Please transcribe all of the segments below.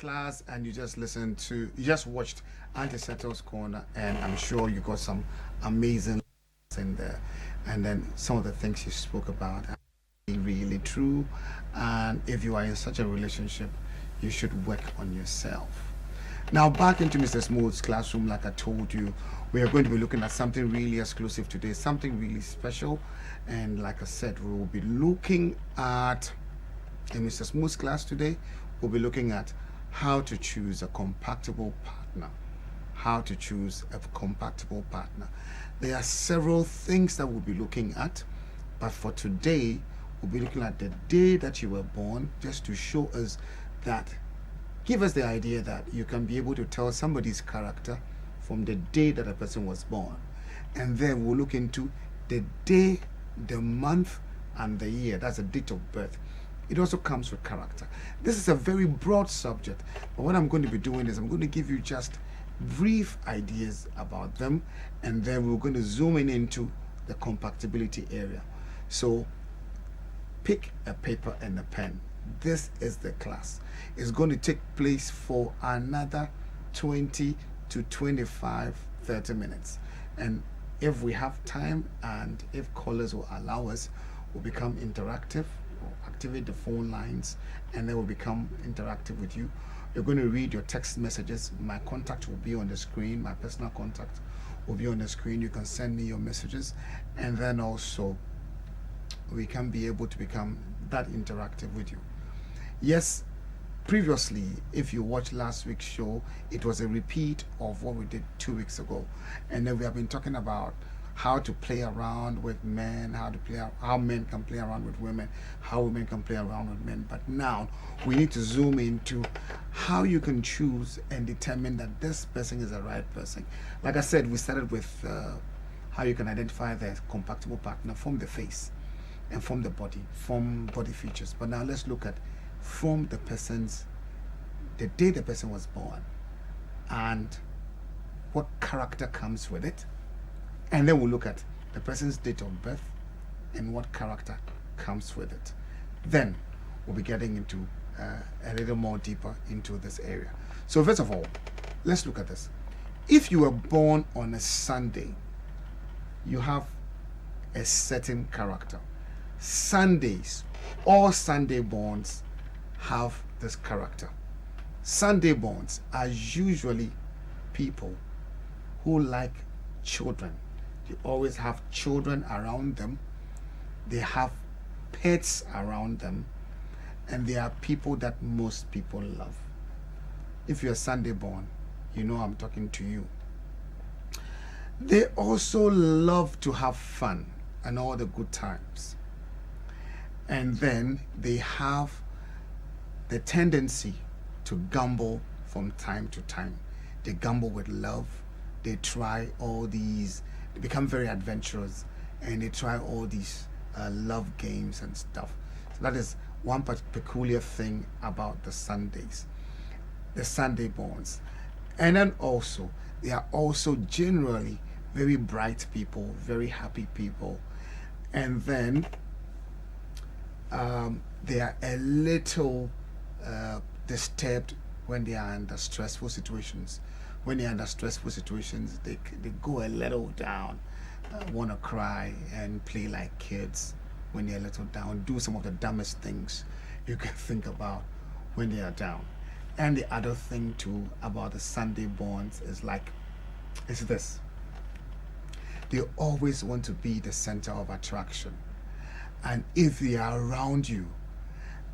class and you just watched Auntie Settle's Corner, and I'm sure you got some amazing in there. And then some of the things you spoke about are really true. And if you are in such a relationship, you should work on yourself. Now, back into Mr. Smooth's classroom, like I told you, we are going to be looking at something really exclusive today, something really special. And like I said, we will be looking at, in Mr. Smooth's class today, we'll be looking at how to choose a compatible partner. How to choose a compatible partner. There are several things that we'll be looking at, but for today, we'll be looking at the day that you were born, just to show us that, give us the idea that you can be able to tell somebody's character from the day that a person was born. And then we'll look into the day, the month, and the year. That's the date of birth. It also comes with character. This is a very broad subject, but what I'm going to be doing is I'm going to give you just brief ideas about them, and then we're going to zoom in into the compatibility area. So pick a paper and a pen. This is the class. It's going to take place for another 20 to 25, 30 minutes. And if we have time and if callers will allow us, we'll become interactive. We'll activate the phone lines and then we'll become interactive with you. You're going to read your text messages. My contact will be on the screen. My personal contact will be on the screen. You can send me your messages, and then also we can be able to become that interactive with you. Yes, previously, if you watched last week's show, it was a repeat of what we did 2 weeks ago. And then we have been talking about how to play around with men, how men can play around with women, how women can play around with men. But now we need to zoom into how you can choose and determine that this person is the right person. Like I said, we started with how you can identify the compatible partner from the face and from the body, from body features. But now let's look at from the day the person was born and what character comes with it. And then we'll look at the person's date of birth and what character comes with it. Then we'll be getting into a little more deeper into this area. So first of all, let's look at this. If you were born on a Sunday, you have a certain character. Sundays, all Sunday borns have this character. Sunday borns are usually people who like children. They always have children around them. They have pets around them. And they are people that most people love. If you're Sunday born, you know I'm talking to you. They also love to have fun and all the good times. And then they have the tendency to gamble from time to time. They gamble with love. They try all these, they become very adventurous, and they try all these love games and stuff. So that is one peculiar thing about the Sundays, the Sunday borns. And then also, they are also generally very bright people, very happy people. And then they are a little disturbed when they are under stressful situations. When they're under stressful situations, they go a little down, want to cry and play like kids when they're a little down, do some of the dumbest things you can think about when they are down. And the other thing too about the Sunday borns is this. They always want to be the center of attraction. And if they are around you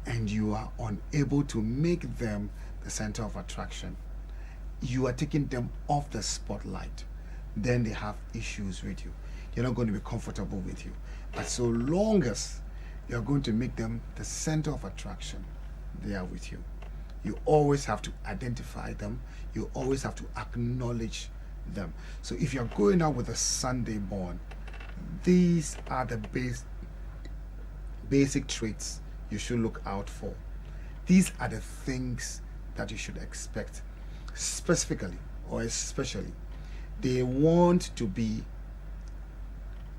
and you are unable to make them the center of attraction, you are taking them off the spotlight, then they have issues with you. They're not going to be comfortable with you. But so long as you're going to make them the center of attraction, they are with you. You always have to identify them. You always have to acknowledge them. So if you're going out with a Sunday born, these are the basic traits you should look out for. These are the things that you should expect. Specifically or especially, they want to be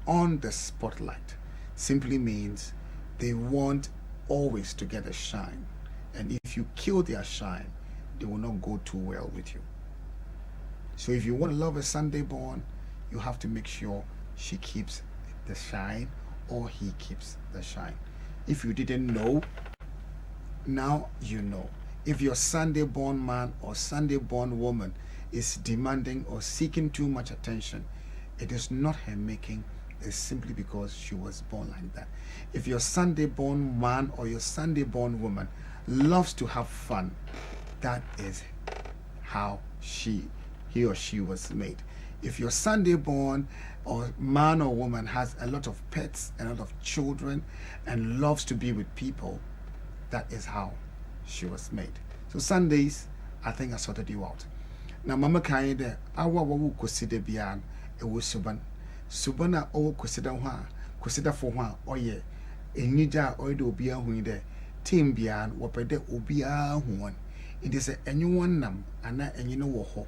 on the spotlight. Simply means they want always to get a shine. And if you kill their shine, they will not go too well with you. So if you want to love a Sunday born, you have to make sure she keeps the shine or he keeps the shine. If you didn't know, now you know. If your Sunday born man or Sunday born woman is demanding or seeking too much attention, it is not her making, it's simply because she was born like that. If your Sunday born man or your Sunday born woman loves to have fun, that is how he or she was made. If your Sunday born or man or woman has a lot of pets, a lot of children, and loves to be with people, that is how she was made. So Sundays, I think I sorted you out. Now, Mama Kaide, awa wu consider beyond a suban. Subana o consider one, consider for one, or ye, a nija or do be a winner, team beyond, wapede ubia one. It is a anyone nam, and not any no ho.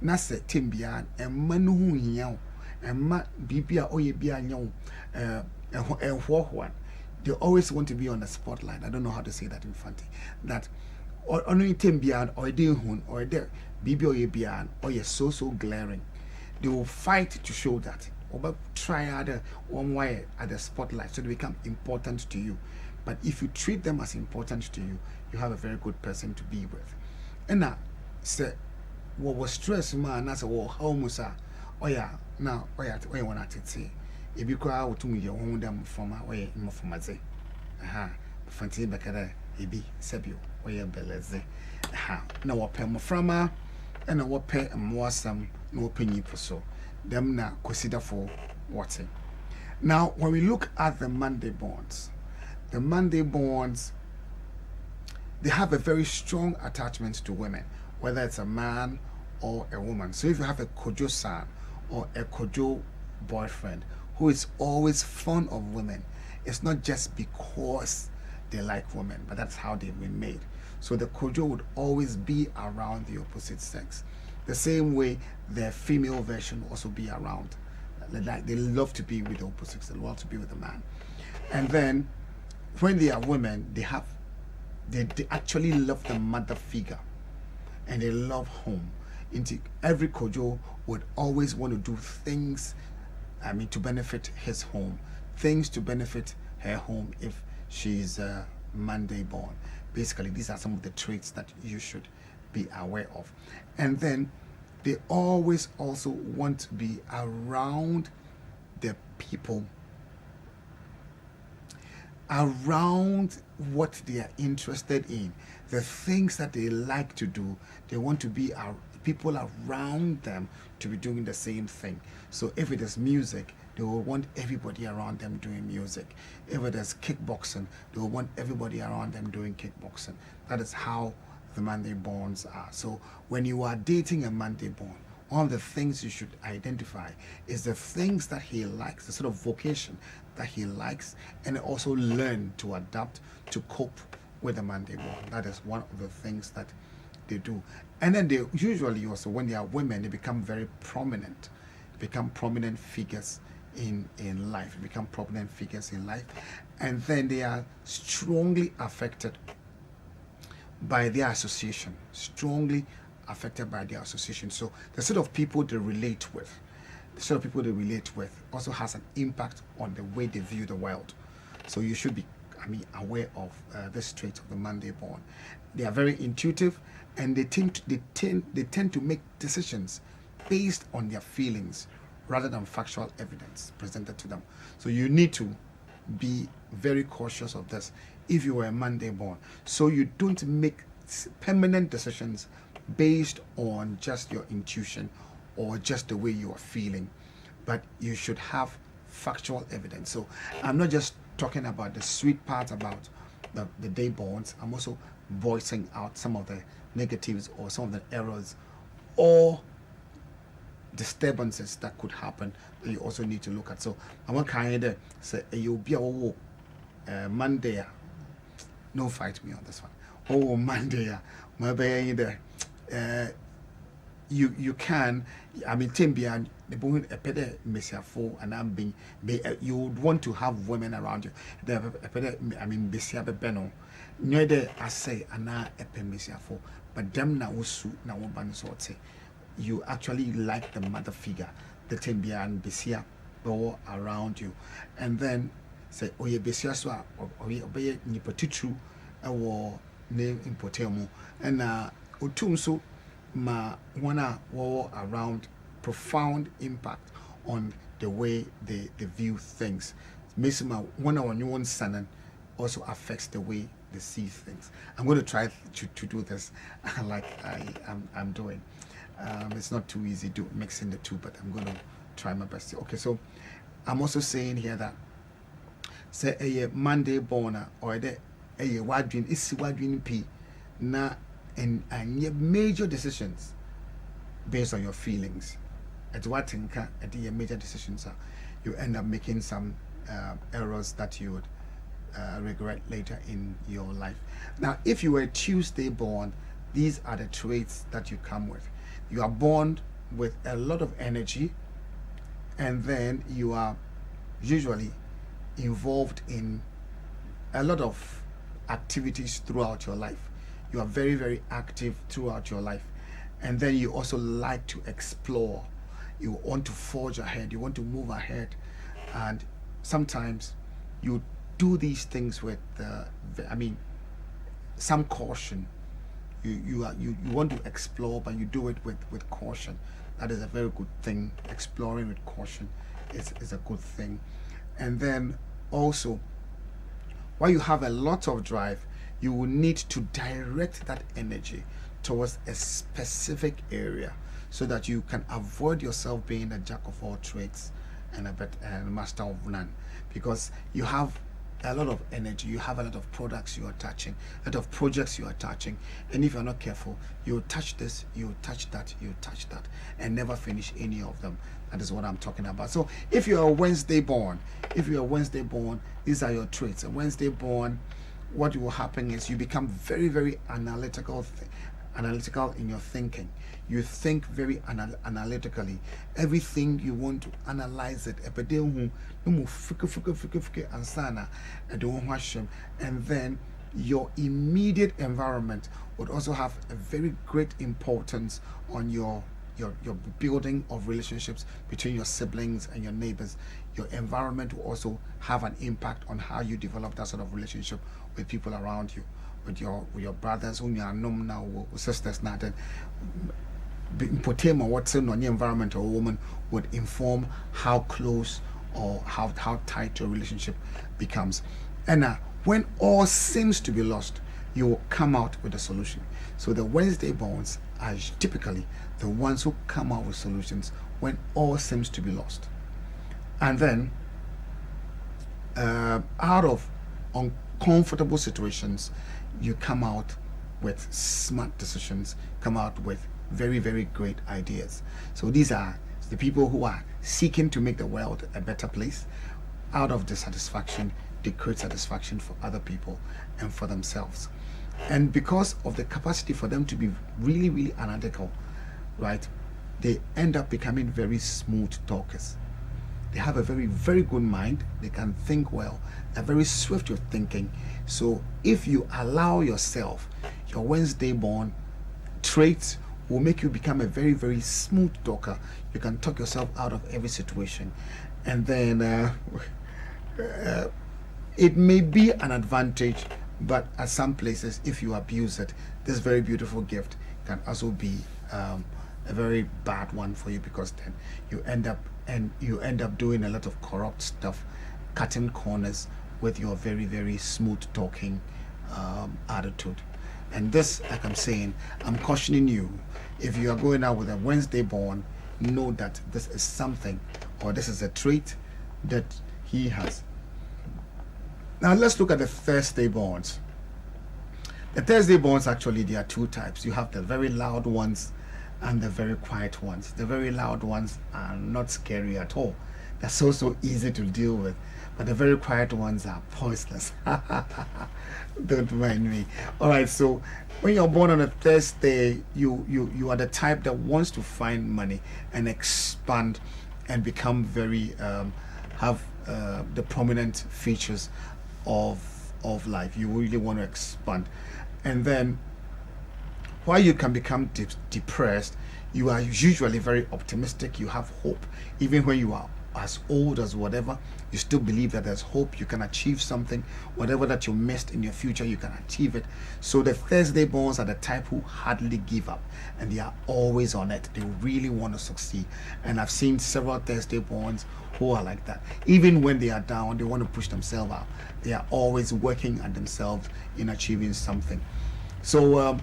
Nasa team beyond, and manu young, and ma bibia or ye be a young, and one. They always want to be on the spotlight. I don't know how to say that in Fanti. That only team beyond or they hun or there bibi or ye beyond or you're so glaring. They will fight to show that. Or try other one way at the spotlight so they become important to you. But if you treat them as important to you, you have a very good person to be with. And now say what was stress man as a how musa oh yeah now oh yeah oh you want to say if you cry out to me, you own them from away more from my say. Aha, Fanti Becada, Ebi, Sebio, or your beleze. Aha, now what pay more from her, and I will pay more some no penny for so. Them now consider for what's. Now, when we look at the Monday bonds, they have a very strong attachment to women, whether it's a man or a woman. So if you have a Kojo son or a Kojo boyfriend who is always fond of women, it's not just because they like women, but that's how they've been made. So the Kojo would always be around the opposite sex. The same way their female version will also be around. Like they love to be with the opposite sex, they love to be with a man. And then when they are women, they actually love the mother figure and they love home. Every Kojo would always want to do things to benefit his home, things to benefit her home if she's Monday born. Basically, these are some of the traits that you should be aware of. And then they always also want to be around the people, around what they are interested in, the things that they like to do. They want to be people around them to be doing the same thing. So if it is music, they will want everybody around them doing music. If it is kickboxing, they will want everybody around them doing kickboxing. That is how the Monday borns are. So when you are dating a Monday born, one of the things you should identify is the things that he likes, the sort of vocation that he likes, and also learn to adapt to cope with the Monday born. That is one of the things that they do. And then they usually also, when they are women, they become very prominent, become prominent figures in life, become prominent figures in life. And then they are strongly affected by their association, strongly affected by their association. So the sort of people they relate with, also has an impact on the way they view the world. So you should be, aware of this trait of the Monday born. They are very intuitive, and they tend to make decisions based on their feelings rather than factual evidence presented to them. So you need to be very cautious of this if you are a Monday born, so you don't make permanent decisions based on just your intuition or just the way you are feeling, but you should have factual evidence. So I'm not just talking about the sweet part about the day borns, I'm also voicing out some of the negatives or some of the errors or disturbances that could happen that you also need to look at. So I'm kind of say you'll be a Monday. No, fight me on this one. Oh, Monday, maybe you can. Timbia, the boy a pede messiafo, and I'm being. You would want to have women around you. They have a pede. Bessia beno. Neither I say ana a messiafo, but them na usu na woban sorte. You actually like the mother figure, the thing behind besia or around you, and then say oh ye besia so or ye obey ni potitru or name in potemo and utum so ma wana war around profound impact on the way they view things. Mesima one on your own son also affects the way they see things. I'm going to try to do this like I'm doing. It's not too easy to mixing the two, but I'm going to try my best. Okay, so I'm also saying here that say a Monday born or a wadwin is wadwin p na and your major decisions based on your feelings. At what think at your major decisions are, you end up making some errors that you would regret later in your life. Now, if you were Tuesday born, these are the traits that you come with. You are born with a lot of energy, and then you are usually involved in a lot of activities throughout your life. You are very, very active throughout your life, and then you also like to explore. You want to forge ahead, you want to move ahead, and sometimes you do these things with some caution. You want to explore, but you do it with caution. That is a very good thing. Exploring with caution is a good thing. And then also, while you have a lot of drive, you will need to direct that energy towards a specific area so that you can avoid yourself being a jack of all trades and a master of none, because you have a lot of energy, you have a lot of products you are touching, a lot of projects you are touching, and if you're not careful, you'll touch this, you'll touch that, and never finish any of them. That is what I'm talking about. So if you're a Wednesday born, these are your traits. A Wednesday born, what will happen is you become very, very analytical in your thinking. You think very analytically. Everything you want to analyze it. And then your immediate environment would also have a very great importance on your building of relationships between your siblings and your neighbors. Your environment will also have an impact on how you develop that sort of relationship with people around you, with your brothers whom you are known now, with sisters now. Then what's in your environment or woman would inform how close or how tight your relationship becomes. And when all seems to be lost, you will come out with a solution. So the Wednesday borns are typically the ones who come out with solutions when all seems to be lost. And then out of uncomfortable situations, you come out with smart decisions, come out with very, very great ideas. So these are the people who are seeking to make the world a better place. Out of dissatisfaction, they create satisfaction for other people and for themselves. And because of the capacity for them to be really, really analytical, right, they end up becoming very smooth talkers. They have a very, very good mind. They can think well. They're very swift with thinking. So if you allow yourself, your Wednesday born traits will make you become a very, very smooth talker. You can talk yourself out of every situation. And then it may be an advantage, but at some places, if you abuse it, this very beautiful gift can also be a very bad one for you, because then you end up doing a lot of corrupt stuff, cutting corners with your very, very smooth talking attitude. And this, like I'm saying, I'm cautioning you, if you are going out with a Wednesday born, know that this is something, or this is a trait that he has. Now let's look at the Thursday borns. The Thursday borns, actually, there are two types. You have the very loud ones and the very quiet ones. The very loud ones are not scary at all. They're so easy to deal with. But the very quiet ones are poisonous. Don't mind me. All right, so when you're born on a Thursday, you are the type that wants to find money and expand and become very have the prominent features of life. You really want to expand. And then While you can become depressed, you are usually very optimistic. You have hope. Even when you are as old as whatever, you still believe that there's hope. You can achieve something. Whatever that you missed in your future, you can achieve it. So the Thursday borns are the type who hardly give up, and they are always on it. They really want to succeed. And I've seen several Thursday borns who are like that. Even when they are down, they want to push themselves out. They are always working at themselves in achieving something. So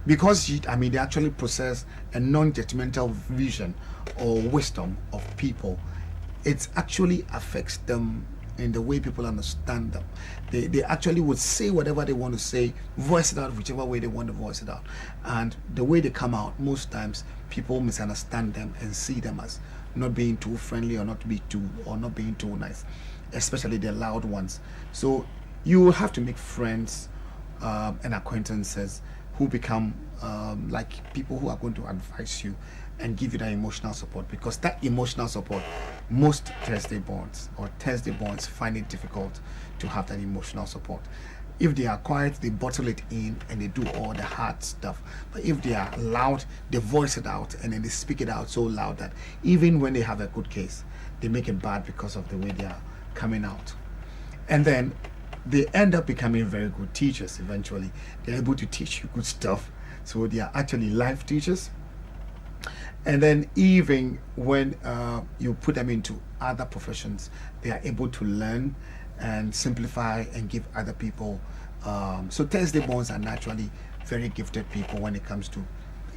because they actually possess a non-judgmental vision or wisdom of people, it actually affects them in the way people understand them. They actually would say whatever they want to say, voice it out whichever way they want to voice it out, and the way they come out, most times people misunderstand them and see them as not being too friendly or not being too nice, especially the loud ones. So you will have to make friends and acquaintances who become like people who are going to advise you and give you that emotional support, because that emotional support, most Thursday borns find it difficult to have that emotional support. If they are quiet, they bottle it in and they do all the hard stuff. But if they are loud, they voice it out and then they speak it out so loud that even when they have a good case, they make it bad because of the way they are coming out. And then they end up becoming very good teachers eventually. They're able to teach you good stuff. So they are actually life teachers. And then even when you put them into other professions, they are able to learn and simplify and give other people. So Thursday borns are naturally very gifted people when it comes to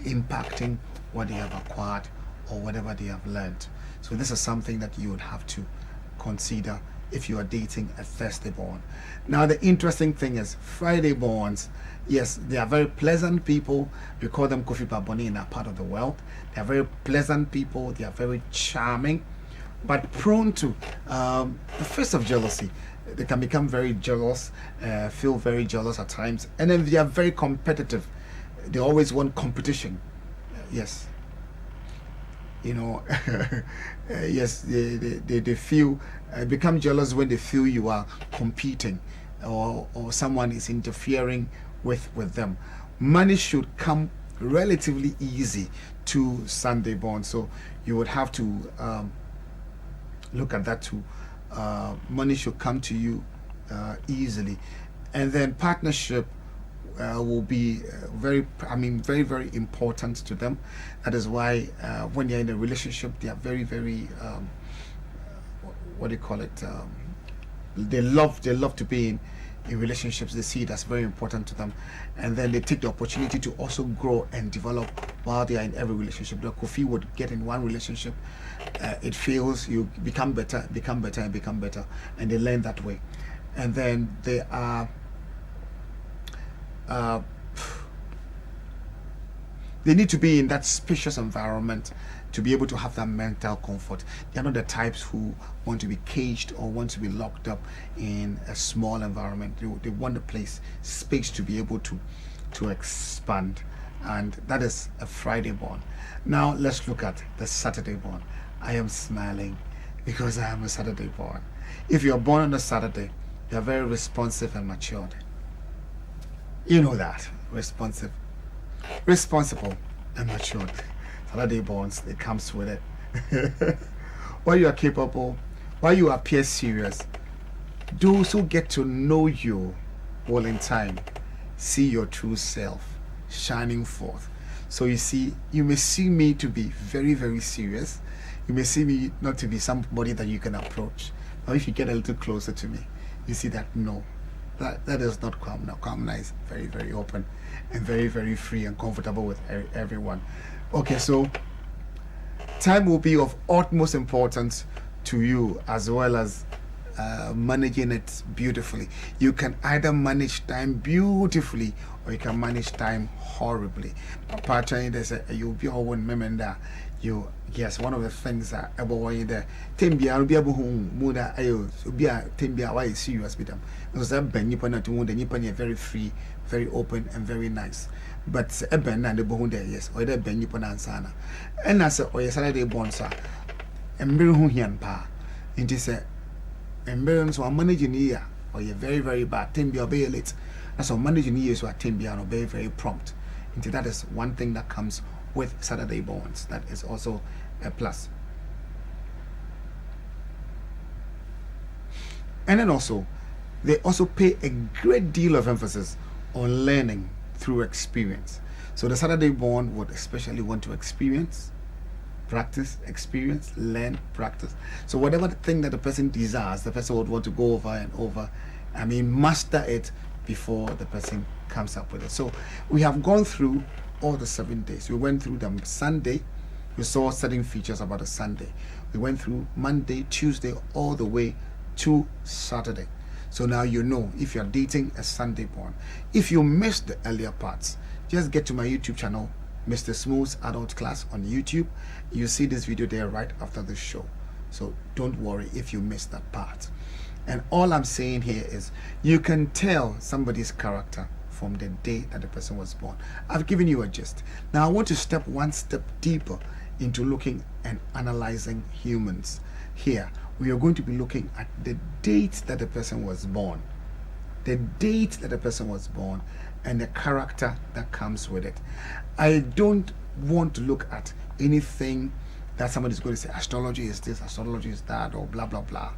impacting what they have acquired or whatever they have learned. So this is something that you would have to consider if you are dating a Thursday born. Now the interesting thing is Friday borns, yes, they are very pleasant people. We call them Kofi Baboni in our part of the world. They are very pleasant people. They are very charming, but prone to the face of jealousy. They can become very jealous, feel very jealous at times, and then they are very competitive. They always want competition. Yes, yes, they feel become jealous when they feel you are competing or someone is interfering with them. Money should come relatively easy to Sunday born, so you would have to look at that too. Money should come to you easily, and then partnership will be very very important to them. That is why when you're in a relationship, they are very what do you call it, they love to be in relationships. They see it as very important to them, and then they take the opportunity to also grow and develop while they are in every relationship. The Kofi would get in one relationship, it fails, you become better, and they learn that way. And then they are they need to be in that spacious environment to be able to have that mental comfort. They are not the types who want to be caged or want to be locked up in a small environment. They want the space to be able to expand, and that is a Friday born. Now let's look at the Saturday born. I am smiling because I am a Saturday born. If you are born on a Saturday, you are very responsive and matured. You know that. Responsible and matured. Saturday borns, it comes with it. While you are capable, while you appear serious, those who get to know you will in time see your true self shining forth. So you see, you may see me to be very very serious. You may see me not to be somebody that you can approach. But if you get a little closer to me, you see that no, that is not Kwamna. Kwamna is very very open and very very free and comfortable with everyone. Okay, so time will be of utmost importance to you, as well as managing it beautifully. You can either manage time beautifully or you can manage time horribly. Partially, there's you'll be all one member. Yes, one of the things that about why the Timbia will be able to move that be a Timbia why is serious with them. Because that Ben Nippon to wound the Nippon very free, very open, and very nice. But a Ben and the Bohun there, yes, or the Ben Nippon and Sana. And I said, oh, yes, Saturday born, sir. And Birhunian pa. And he said, and Birons were managing here, or you're very, very bad. Timbia be late. That's how managing years were Timbia, very, very prompt. That is one thing that comes with Saturday borns. That is also a plus. And then also, they also pay a great deal of emphasis on learning through experience. So the Saturday born would especially want to experience, practice, experience, learn, practice. So whatever thing that the person desires, the person would want to go over and over. Master it before the person comes up with it. So we have gone through all the 7 days. We went through the Sunday. We saw certain features about a Sunday. We went through Monday, Tuesday, all the way to Saturday. So now you know if you're dating a Sunday born. If you missed the earlier parts, just get to my YouTube channel, Mr. Smooth's Adult Class on YouTube. You see this video there right after the show. So don't worry if you missed that part. And all I'm saying here is you can tell somebody's character from the day that the person was born. I've given you a gist. Now I want to step one step deeper into looking and analyzing humans. Here we are going to be looking at the date that the person was born, the date that the person was born, and the character that comes with it. I don't want to look at anything that somebody's going to say astrology is this, astrology is that, or blah blah blah.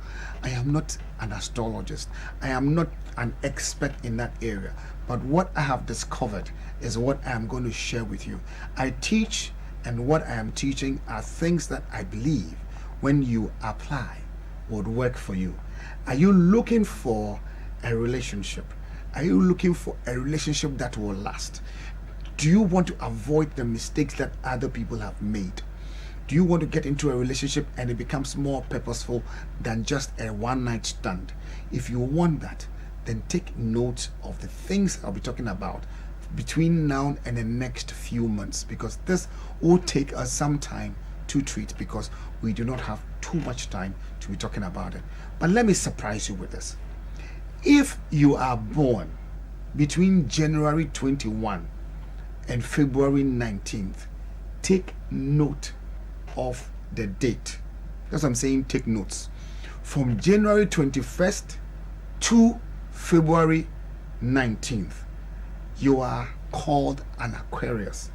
I am not an astrologist. I am not an expert in that area. But what I have discovered is what I am going to share with you. I teach, and what I am teaching are things that I believe when you apply would work for you. Are you looking for a relationship? Are you looking for a relationship that will last? Do you want to avoid the mistakes that other people have made? Do you want to get into a relationship and it becomes more purposeful than just a one-night stand? If you want that, then take note of the things I'll be talking about between now and the next few months, because this will take us some time to treat, because we do not have too much time to be talking about it. But let me surprise you with this. If you are born between January 21 and February 19th, take note of the date. That's what I'm saying, take notes. From January 21st to February 19th, you are called an Aquarius.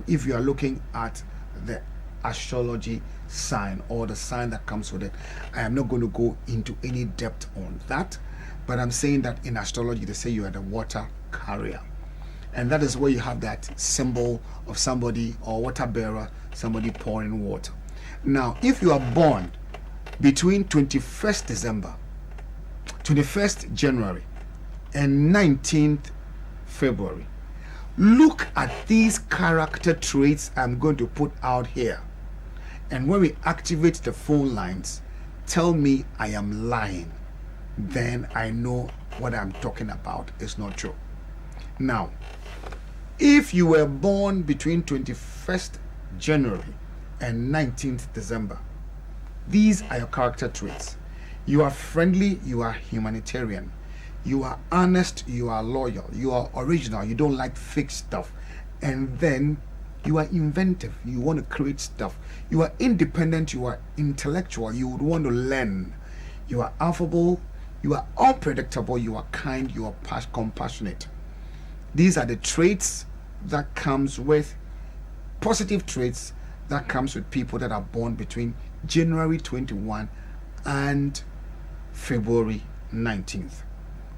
If you are looking at the astrology sign or the sign that comes with it, I am not going to go into any depth on that, but I'm saying that in astrology they say you are the water carrier, and that is where you have that symbol of somebody or water bearer, somebody pouring water. Now if you are born between 21st December, 21st January and 19th February, look at these character traits I'm going to put out here, and when we activate the phone lines, tell me I am lying. Then I know what I'm talking about is not true. Now, if you were born between 21st January and 19th December, these are your character traits. You are friendly, you are humanitarian, you are honest, you are loyal, you are original, you don't like fake stuff, and then you are inventive, you want to create stuff, you are independent, you are intellectual, you would want to learn, you are affable, you are unpredictable, you are kind, you are compassionate. These are the traits that comes with positive traits that comes with people that are born between January 21 and February 19th.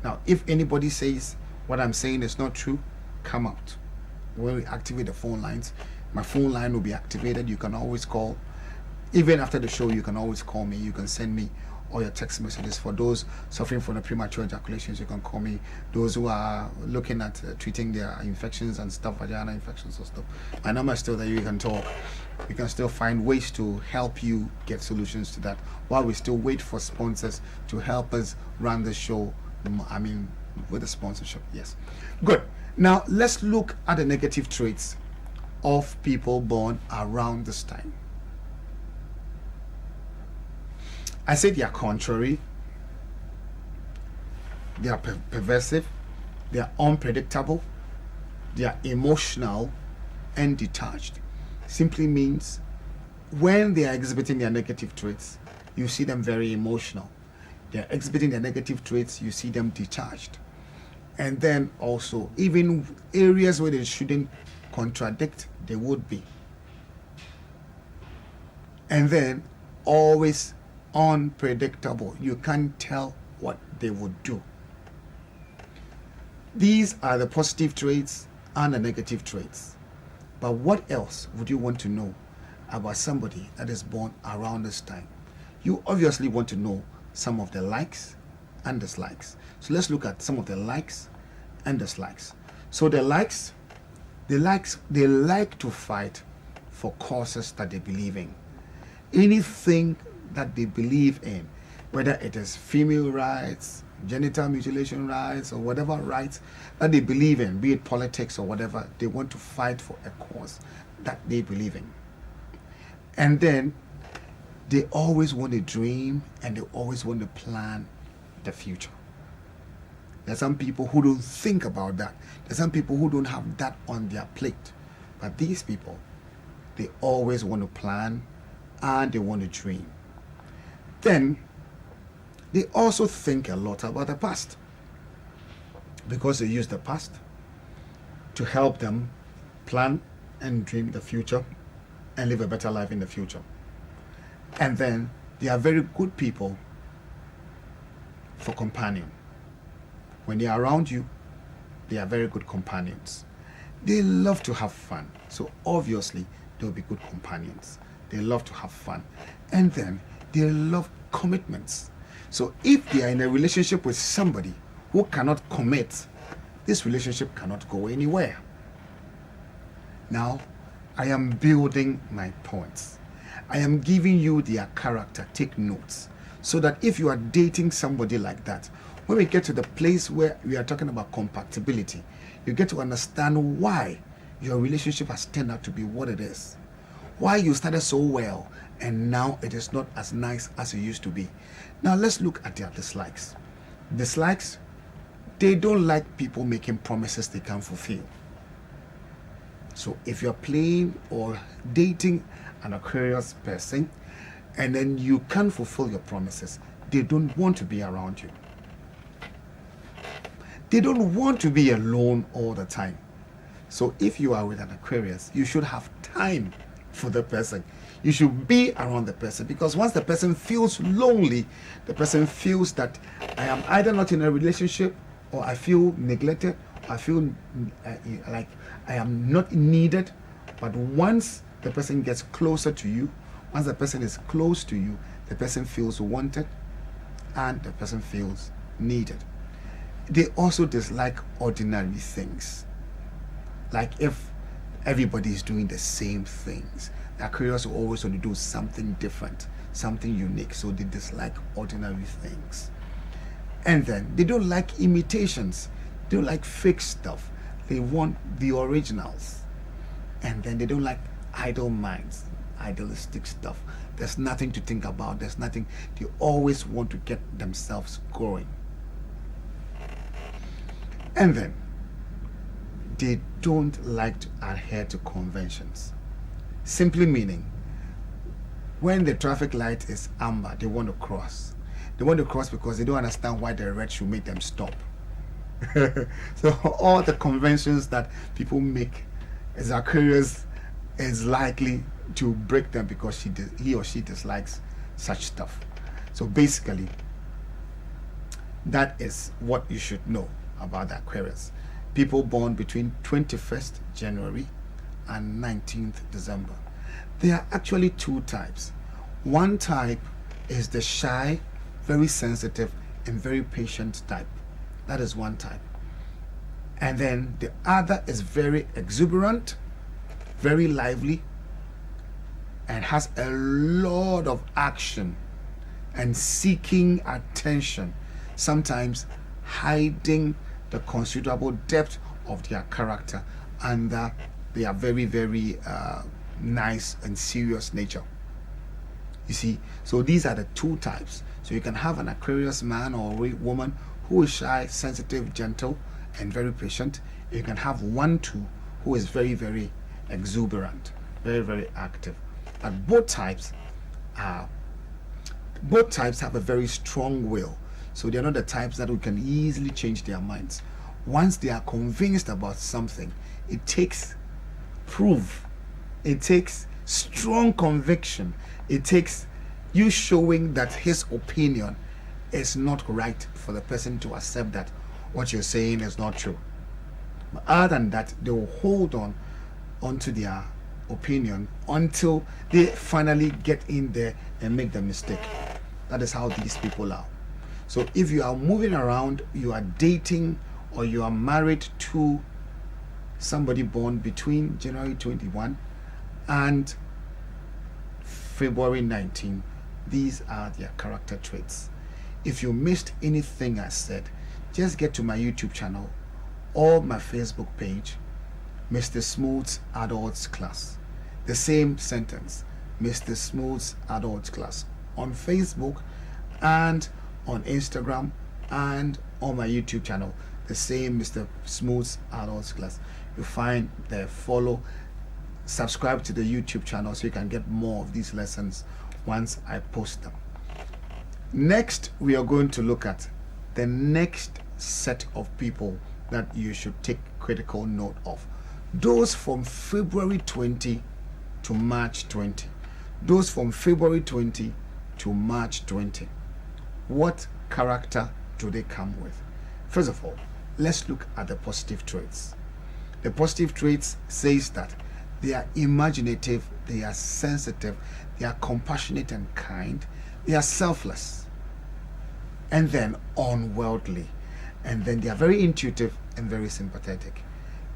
Now, if anybody says what I'm saying is not true, come out. When we activate the phone lines, my phone line will be activated. You can always call. Even after the show, you can always call me. You can send me all your text messages. For those suffering from the premature ejaculations, you can call me. Those who are looking at treating their infections and stuff, vaginal infections and stuff, my number is still there. You can talk. We can still find ways to help you get solutions to that while we still wait for sponsors to help us run the show. With the sponsorship. Yes, good. Now let's look at the negative traits of people born around this time. I said they are contrary, they are pervasive, they are unpredictable, they are emotional and detached. Simply means when they are exhibiting their negative traits, you see them very emotional. They are exhibiting their negative traits, you see them detached. And then also, even areas where they shouldn't contradict the would-be. And then always unpredictable. You can't tell what they would do. These are the positive traits and the negative traits. But what else would you want to know about somebody that is born around this time? You obviously want to know some of the likes and dislikes. So let's look at some of the likes and dislikes. So the likes, they like to fight for causes that they believe in. Anything that they believe in, whether it is female rights, genital mutilation rights, or whatever rights that they believe in, be it politics or whatever, they want to fight for a cause that they believe in. And then they always want to dream, and they always want to plan the future. There are some people who don't think about that. There are some people who don't have that on their plate. But these people, they always want to plan and they want to dream. Then they also think a lot about the past, because they use the past to help them plan and dream the future and live a better life in the future. And then they are very good people for companion. When they are around you, they are very good companions. They love to have fun, so obviously they'll be good companions. They love to have fun. And then they love commitments. So if they are in a relationship with somebody who cannot commit, this relationship cannot go anywhere. Now, I am building my points. I am giving you their character. Take notes. So that if you are dating somebody like that, when we get to the place where we are talking about compatibility, you get to understand why your relationship has turned out to be what it is. Why you started so well and now it is not as nice as it used to be. Now let's look at their dislikes. Dislikes, they don't like people making promises they can't fulfill. So if you're playing or dating an Aquarius person and then you can't fulfill your promises, they don't want to be around you. They don't want to be alone all the time. So if you are with an Aquarius, you should have time for the person. You should be around the person, because once the person feels lonely, the person feels that I am either not in a relationship, or I feel neglected, or I feel like I am not needed. But once the person gets closer to you, once the person is close to you, the person feels wanted and the person feels needed. They also dislike ordinary things. Like if everybody is doing the same things, the Aquarius will always want to do something different, something unique. So they dislike ordinary things. And then they don't like imitations. They don't like fake stuff. They want the originals. And then they don't like idle minds, idealistic stuff. There's nothing to think about. There's nothing. They always want to get themselves going. And then they don't like to adhere to conventions. Simply meaning, when the traffic light is amber, they want to cross. They want to cross because they don't understand why the red should make them stop. So all the conventions that people make, as Aquarius is likely to break them because he or she dislikes such stuff. So basically, that is what you should know about the Aquarius. People born between 21st January and 19th December. There are actually two types. One type is the shy, very sensitive, and very patient type. That is one type. And then the other is very exuberant, very lively, and has a lot of action and seeking attention, sometimes hiding the considerable depth of their character under their very, very nice and serious nature. You see, so these are the two types. So you can have an Aquarius man or woman who is shy, sensitive, gentle, and very patient. You can have one, two, who is very, very exuberant, very, very active. But both types have a very strong will. So they're not the types that we can easily change their minds. Once they are convinced about something, it takes proof. It takes strong conviction. It takes you showing that his opinion is not right for the person to accept that what you're saying is not true. But other than that, they will hold onto their opinion until they finally get in there and make the mistake. That is how these people are. So if you are moving around, you are dating, or you are married to somebody born between January 21 and February 19, these are their character traits. If you missed anything I said, just get to my YouTube channel or my Facebook page, Mr. Smooth's Adults Class. The same sentence, Mr. Smooth's Adults Class, on Facebook and on Instagram and on my YouTube channel. The same Mr. Smooth's Adults Class. You find there, follow, subscribe to the YouTube channel so you can get more of these lessons once I post them. Next, we are going to look at the next set of people that you should take critical note of. Those from February 20 to March 20. Those from February 20 to March 20. What character do they come with? First of all, let's look at the positive traits. The positive traits says that they are imaginative, they are sensitive, they are compassionate and kind, they are selfless, and then unworldly, and then they are very intuitive and very sympathetic.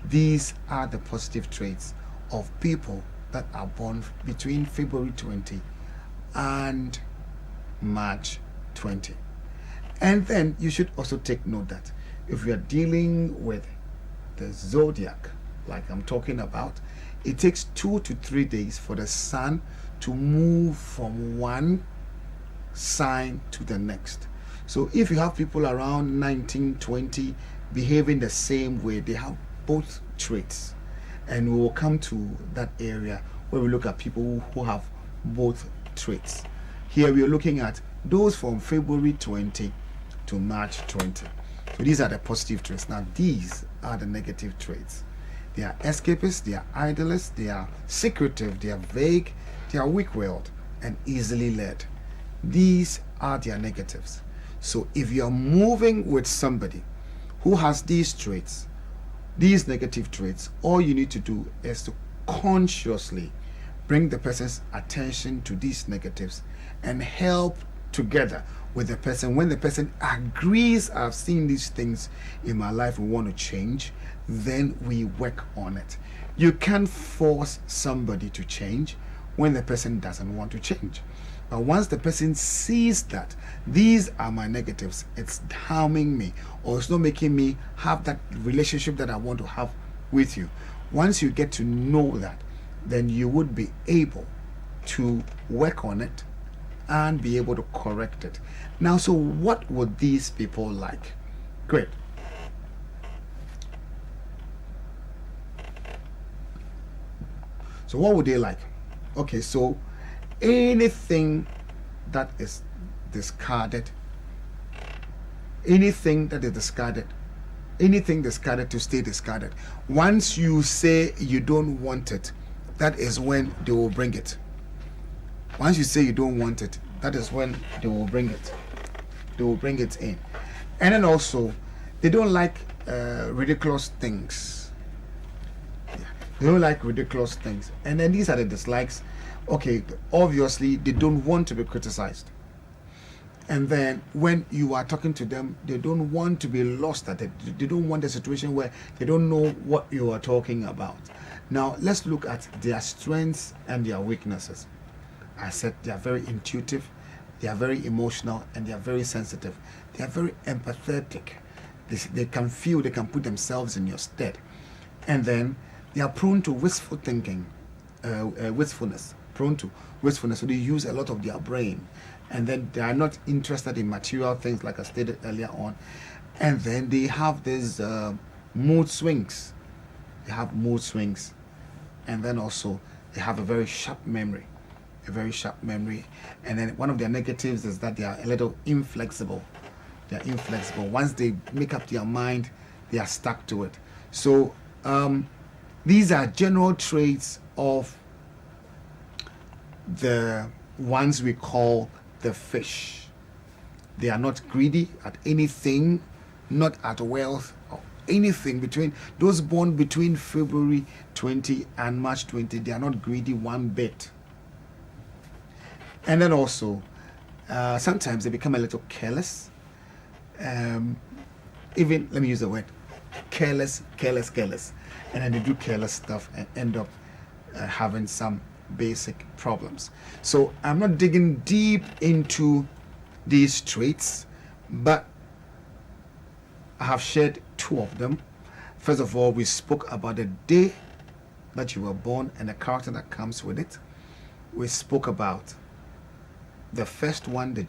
These are the positive traits of people that are born between February 20 and March 20. And then you should also take note that if you are dealing with the zodiac, like I'm talking about, it takes 2 to 3 days for the sun to move from one sign to the next. So if you have people around 19, 20 behaving the same way, they have both traits. And we will come to that area where we look at people who have both traits. Here we are looking at those from February 20 to March 20. So these are the positive traits. Now these are the negative traits. They are escapists, they are idlers, they are secretive, they are vague, they are weak-willed and easily led. These are their negatives. So if you are moving with somebody who has these traits, these negative traits, all you need to do is to consciously bring the person's attention to these negatives and help together with the person. When the person agrees, I've seen these things in my life, we want to change, then we work on it. You can't force somebody to change when the person doesn't want to change. But once the person sees that these are my negatives, it's harming me, or it's not making me have that relationship that I want to have with you. Once you get to know that, then you would be able to work on it and be able to correct it. Now, so what would these people like? Great. So what would they like? Okay, so anything that is discarded, anything discarded to stay discarded. Once you say you don't want it, that is when they will bring it. Once you say you don't want it, that is when they will bring it. They will bring it in. And then also, they don't like ridiculous things. They don't like ridiculous things. And then these are the dislikes. Okay, obviously, they don't want to be criticized. And then when you are talking to them, they don't want to be lost at it. They don't want a situation where they don't know what you are talking about. Now, let's look at their strengths and their weaknesses. I said they are very intuitive, they are very emotional, and they are very sensitive. They are very empathetic. They can feel, they can put themselves in your stead. And then they are prone to wistful thinking, wistfulness, prone to wistfulness. So they use a lot of their brain. And then they are not interested in material things, like I stated earlier on. And then they have these mood swings. They have mood swings. And then also they have a very sharp memory. And then one of their negatives is that they are a little inflexible. They are inflexible. Once they make up their mind, they are stuck to it. So These are general traits of the ones we call the fish. They are not greedy at anything, not at wealth or anything. Between those born between February 20 and March 20, they are not greedy one bit. And then also, sometimes they become a little careless. Even, let me use the word, careless. And then they do careless stuff and end up having some basic problems. So I'm not digging deep into these traits, but I have shared two of them. First of all, we spoke about the day that you were born and the character that comes with it. We spoke about the first one, the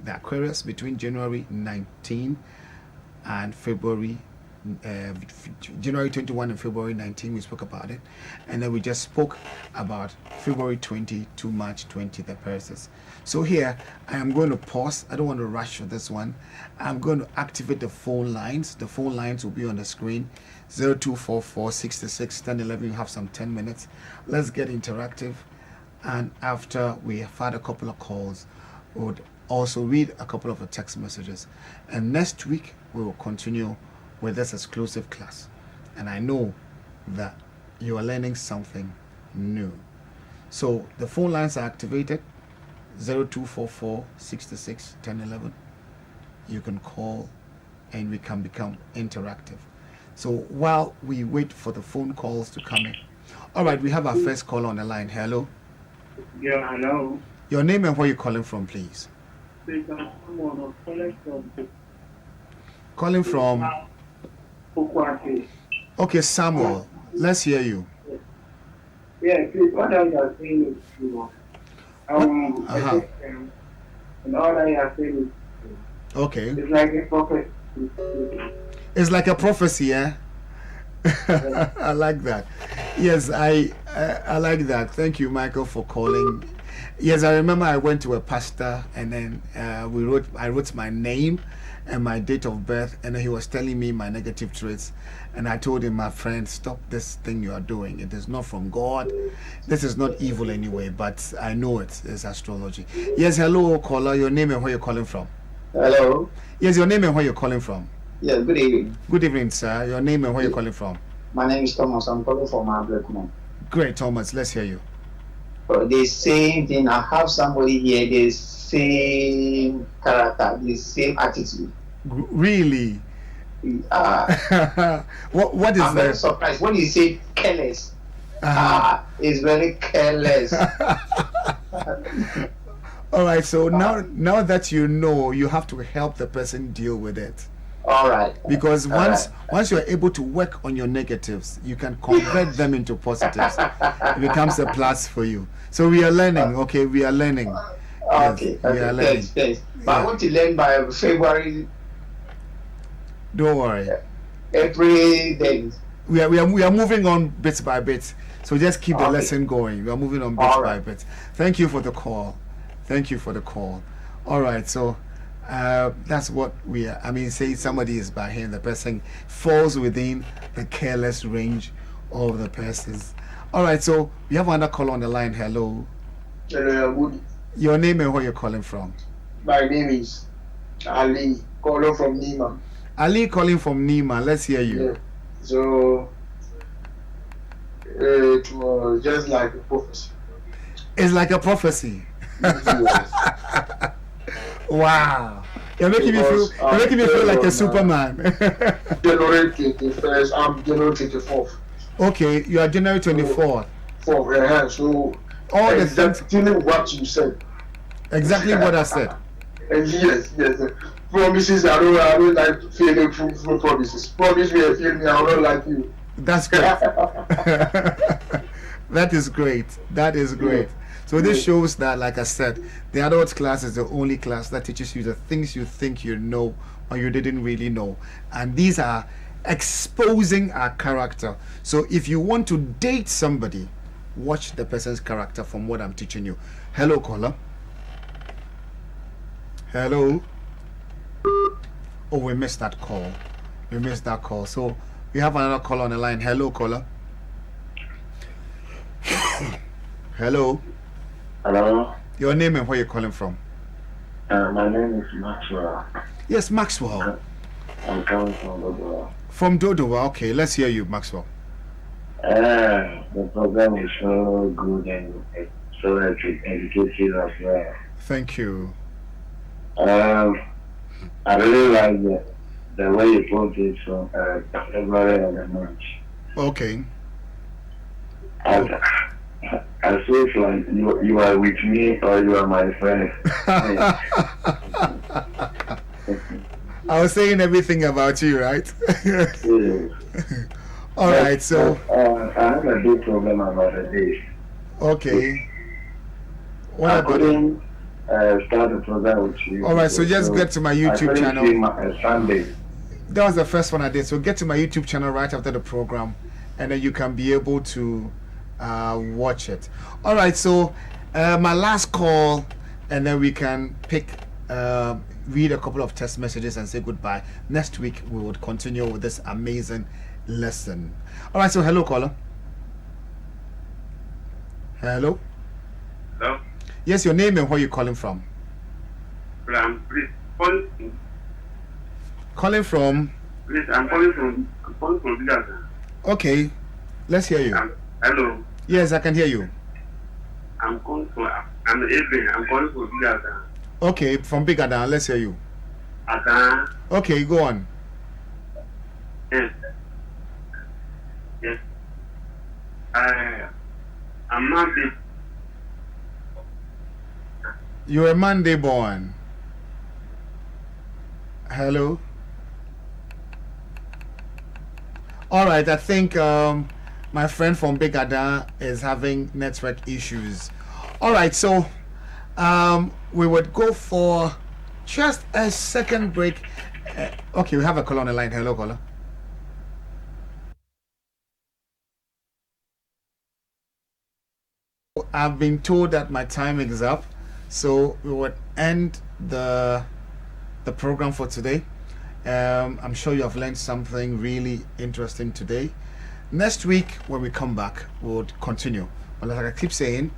Aquarius, between January 19 and January 21 and February 19. We spoke about it, and then we just spoke about February 20 to March 20, the Pisces. So here I am going to pause. I don't want to rush for this one. I'm going to activate the phone lines. The phone lines will be on the screen. 0244 66 10 11. You have some 10 minutes. Let's get interactive, and after we have had a couple of calls, we would also read a couple of text messages, and next week we will continue with this exclusive class. And I know that you are learning something new. So the phone lines are activated. 0244 66 10 11. You can call and we can become interactive. So while we wait for the phone calls to come in, all right, we have our first call on the line. Hello. Yeah, hello. Your name and where you're calling from, please. Calling from Okay, Samuel, let's hear you. Yeah, please, what are you saying is true. And all that you are saying is true. Okay. It's like a prophet. It's like a prophecy, yeah? I like that. Yes, I like that. Thank you, Michael, for calling. Yes, I remember I went to a pastor, and then I wrote my name and my date of birth, and then he was telling me my negative traits, and I told him, my friend, stop this thing you are doing. It is not from God. This is not evil anyway, but I know it's astrology. Yes, hello, caller. Your name and where you're calling from? Hello. Yes, your name and where you're calling from? Yeah, good evening. Good evening, sir. Your name and where you're calling from? My name is Thomas. I'm calling from Blackmore. Great, Thomas. Let's hear you. The same thing. I have somebody here, the same character, the same attitude. Really? What is I'm very surprised when you say careless. It's very careless. All right, so now that you know, you have to help the person deal with it. All right. Because once you're able to work on your negatives, you can convert them into positives. It becomes a plus for you. So we are learning, okay? We are learning. Okay, yes, we are learning. Thanks. But I want to learn by February. Don't worry. Every day. We are moving on bit by bit. So just keep the lesson going. We are moving on bit by bit. Thank you for the call. Thank you for the call. All right, so that's what we are. I mean, say somebody is by here, the person falls within the careless range of the persons. All right, so we have another call on the line. Hello. Good. Your name and where you're calling from? My name is Ali, calling from Nima. Ali calling from Nima. Let's hear you. Yeah. So it was just like a prophecy. It's like a prophecy. Yes. Wow. You're making me feel like a Superman. January 21st, I'm January 24th. Okay, you are January 24th. So all the exactly what you said. Exactly what I said. Yes. Promises, I don't like failing from promises. Promise me, fail me, I don't like you. That's great. That is great. That is great. So this shows that, like I said, the adult class is the only class that teaches you the things you think you know or you didn't really know. And these are exposing our character. So if you want to date somebody, watch the person's character from what I'm teaching you. Hello, caller. Hello. Oh, we missed that call. So we have another call on the line. Hello, caller. Hello. Hello. Your name and where you're calling from? My name is Maxwell. Yes, Maxwell. I'm coming from Dodowa. From Dodowa. Okay, let's hear you, Maxwell. The program is so good and so educative as well. Thank you. I really like the way you put it from February and the March. Okay. I feel like you are with me or you are my friend. I was saying everything about you, right? Yes. All right, so I have a big problem about the days. okay. What I about it? couldn't start the program with you. All right, so just get to my YouTube channel. Sunday. That was the first one I did. So get to my YouTube channel right after the program, and then you can be able to watch it. All right, so my last call, and then we can read a couple of text messages and say goodbye. Next week we would continue with this amazing lesson. All right, so hello caller. Hello. Hello. Yes, your name and where you calling from? Please, Calling from? please, I'm calling from Bigasa. Okay, let's hear you. Hello. Yes, I can hear you. I'm Adrian. I'm calling from Bigasa. Okay, from Big Adan, let's hear you. Ada. Okay, go on. Yes. Yes. I'm not big. You're a Monday born. Hello. All right, I think my friend from Big Ada is having network issues. All right, so we would go for just a second break. Okay, we have a caller on the line. Hello, caller. I've been told that my time is up, so we would end the program for today. I'm sure you have learned something really interesting today. Next week when we come back, we'll continue. But like I keep saying,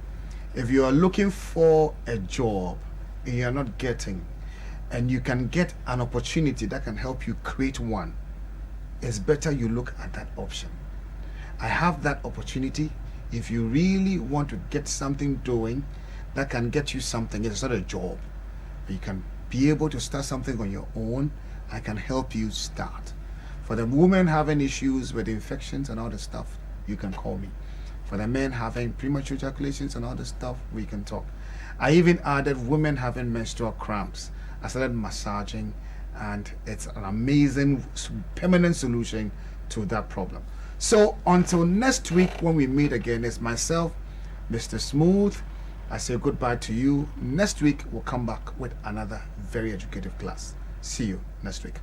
if you are looking for a job and you're not getting, and you can get an opportunity that can help you create one, it's better you look at that option. I have that opportunity. If you really want to get something doing that can get you something, it's not a job. You can be able to start something on your own. I can help you start. For the women having issues with infections and all the stuff, you can call me. For the men having premature ejaculations and all the stuff, we can talk. I even added women having menstrual cramps. I started massaging, and it's an amazing permanent solution to that problem. So until next week when we meet again, it's myself, Mr. Smooth. I say goodbye to you. Next week we'll come back with another very educative class. See you next week.